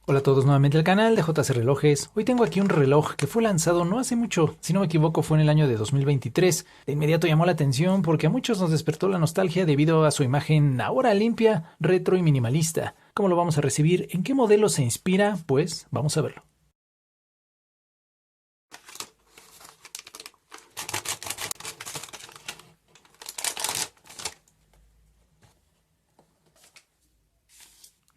Hola a todos nuevamente al canal de JC Relojes. Hoy tengo aquí un reloj que fue lanzado no hace mucho, si no me equivoco fue en el año de 2023. De inmediato llamó la atención porque a muchos nos despertó la nostalgia debido a su imagen ahora limpia, retro y minimalista. ¿Cómo lo vamos a recibir? ¿En qué modelo se inspira? Pues vamos a verlo.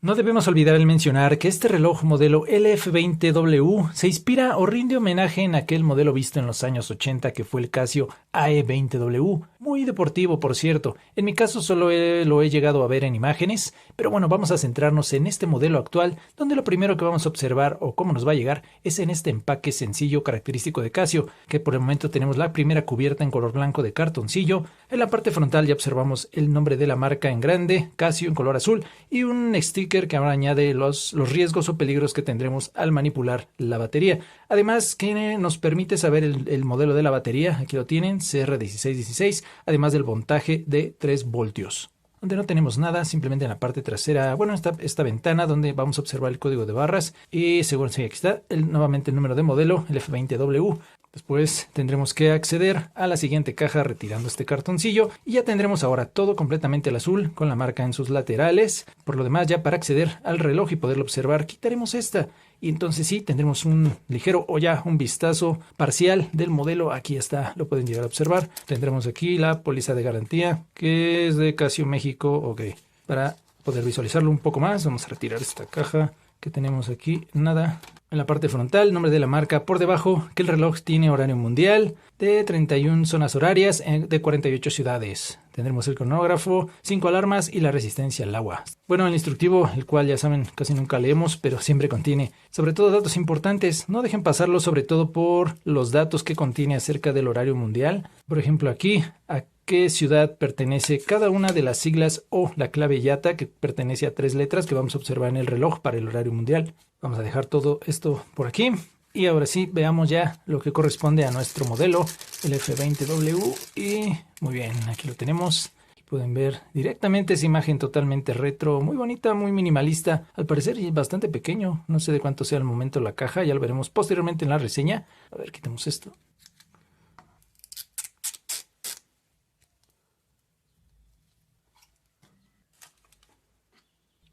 No debemos olvidar el mencionar que este reloj modelo LF20W se inspira o rinde homenaje en aquel modelo visto en los años 80 que fue el Casio AE20W, muy deportivo por cierto. En mi caso solo lo he llegado a ver en imágenes, pero bueno, vamos a centrarnos en este modelo actual, donde lo primero que vamos a observar o cómo nos va a llegar es en este empaque sencillo característico de Casio, que por el momento tenemos la primera cubierta en color blanco de cartoncillo. En la parte frontal ya observamos el nombre de la marca en grande, Casio en color azul, y un sticker que ahora añade los riesgos o peligros que tendremos al manipular la batería. Además que nos permite saber el modelo de la batería, aquí lo tienen, CR1616, además del voltaje de 3 voltios. Donde no tenemos nada, simplemente en la parte trasera, bueno, esta ventana donde vamos a observar el código de barras y según sí, aquí está nuevamente el número de modelo, el F20W. Después tendremos que acceder a la siguiente caja retirando este cartoncillo y ya tendremos ahora todo completamente al azul con la marca en sus laterales. Por lo demás, ya para acceder al reloj y poderlo observar, quitaremos esta y entonces sí tendremos un ligero o ya un vistazo parcial del modelo. Aquí está, lo pueden llegar a observar. Tendremos aquí la póliza de garantía que es de Casio México. Ok, para poder visualizarlo un poco más vamos a retirar esta caja que tenemos aquí. Nada. En la parte frontal, nombre de la marca por debajo, que el reloj tiene horario mundial de 31 zonas horarias de 48 ciudades. Tendremos el cronógrafo, 5 alarmas y la resistencia al agua. Bueno, el instructivo, el cual ya saben casi nunca leemos, pero siempre contiene sobre todo datos importantes. No dejen pasarlo sobre todo por los datos que contiene acerca del horario mundial. Por ejemplo aquí, a qué ciudad pertenece cada una de las siglas o la clave IATA, que pertenece a 3 letras que vamos a observar en el reloj para el horario mundial. Vamos a dejar todo esto por aquí. Y ahora sí, veamos ya lo que corresponde a nuestro modelo, el F20W. Y muy bien, aquí lo tenemos. Aquí pueden ver directamente esa imagen totalmente retro, muy bonita, muy minimalista. Al parecer es bastante pequeño. No sé de cuánto sea al momento la caja, ya lo veremos posteriormente en la reseña. A ver, quitemos esto.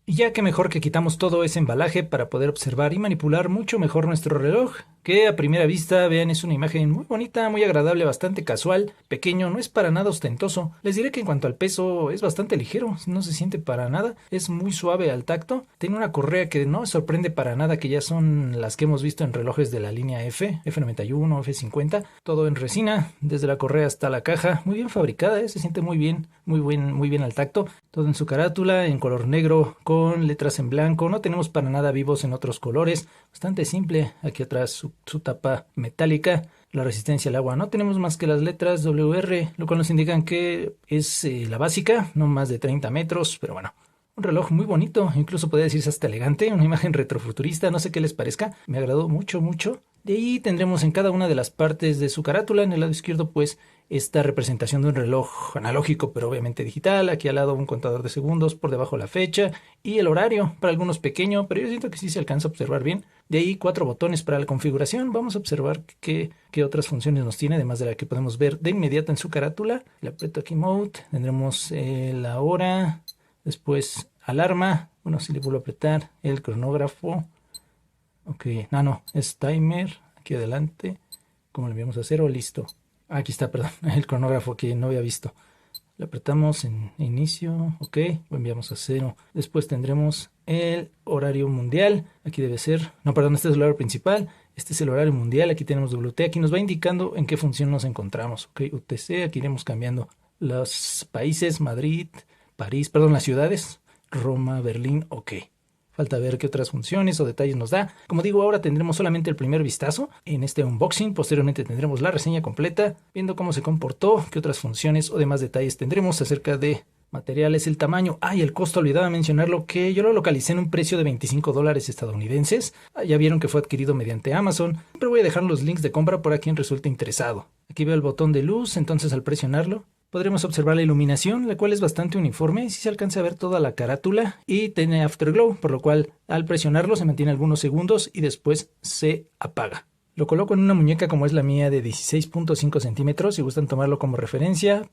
Y ya que mejor que quitamos todo ese embalaje para poder observar y manipular mucho mejor nuestro reloj, que a primera vista vean es una imagen muy bonita, muy agradable, bastante casual, pequeño, no es para nada ostentoso. Les diré que en cuanto al peso es bastante ligero, no se siente para nada, es muy suave al tacto, tiene una correa que no me sorprende para nada, que ya son las que hemos visto en relojes de la línea F, F91, F50, todo en resina, desde la correa hasta la caja, muy bien fabricada, se siente muy bien, muy bien al tacto, todo en su carátula, en color negro, con letras en blanco, no tenemos para nada vivos en otros colores, bastante simple, aquí atrás su tapa metálica, la resistencia al agua, no tenemos más que las letras WR, lo cual nos indican que es la básica, no más de 30 metros, pero bueno. Un reloj muy bonito, incluso podría decirse hasta elegante, una imagen retrofuturista, no sé qué les parezca, me agradó mucho. De ahí tendremos en cada una de las partes de su carátula, en el lado izquierdo pues esta representación de un reloj analógico pero obviamente digital, aquí al lado un contador de segundos, por debajo la fecha y el horario, para algunos pequeño, pero yo siento que sí se alcanza a observar bien. De ahí 4 botones para la configuración, vamos a observar qué otras funciones nos tiene, además de la que podemos ver de inmediato en su carátula. Le aprieto aquí Mode, tendremos la hora, después alarma, bueno si le vuelvo a apretar, el cronógrafo. Ok, no, es timer, aquí adelante, como le enviamos a 0, listo. Aquí está, perdón, el cronógrafo que no había visto. Le apretamos en inicio, ok, lo enviamos a 0. Después tendremos el horario mundial, aquí debe ser, no, perdón, este es el horario principal, este es el horario mundial, aquí tenemos WT, aquí nos va indicando en qué función nos encontramos, ok, UTC, aquí iremos cambiando los países, Madrid, París, perdón, las ciudades, Roma, Berlín, ok. Falta ver qué otras funciones o detalles nos da. Como digo, ahora tendremos solamente el primer vistazo en este unboxing. Posteriormente tendremos la reseña completa, viendo cómo se comportó, qué otras funciones o demás detalles tendremos acerca de materiales, el tamaño. Y el costo, olvidaba mencionarlo, que yo lo localicé en un precio de $25 estadounidenses. Ya vieron que fue adquirido mediante Amazon. Siempre voy a dejar los links de compra para quien resulte interesado. Aquí veo el botón de luz, entonces al presionarlo Podremos observar la iluminación, la cual es bastante uniforme, y sí se alcanza a ver toda la carátula y tiene afterglow, por lo cual al presionarlo se mantiene algunos segundos y después se apaga. Lo coloco en una muñeca como es la mía de 16.5 centímetros, si gustan tomarlo como referencia.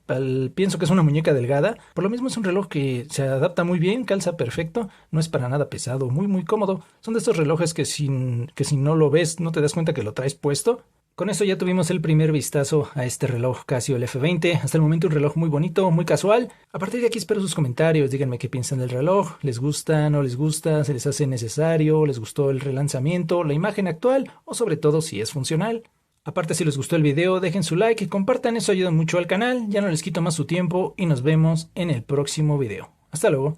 Pienso que es una muñeca delgada, por lo mismo es un reloj que se adapta muy bien, calza perfecto, no es para nada pesado, muy cómodo. Son de estos relojes que si no lo ves no te das cuenta que lo traes puesto. Con eso ya tuvimos el primer vistazo a este reloj Casio el F20. Hasta el momento un reloj muy bonito, muy casual. A partir de aquí espero sus comentarios. Díganme qué piensan del reloj. ¿Les gusta? ¿No les gusta? ¿Se les hace necesario? ¿Les gustó el relanzamiento? ¿La imagen actual? O sobre todo si es funcional. Aparte, si les gustó el video, dejen su like y compartan. Eso ayuda mucho al canal. Ya no les quito más su tiempo y nos vemos en el próximo video. Hasta luego.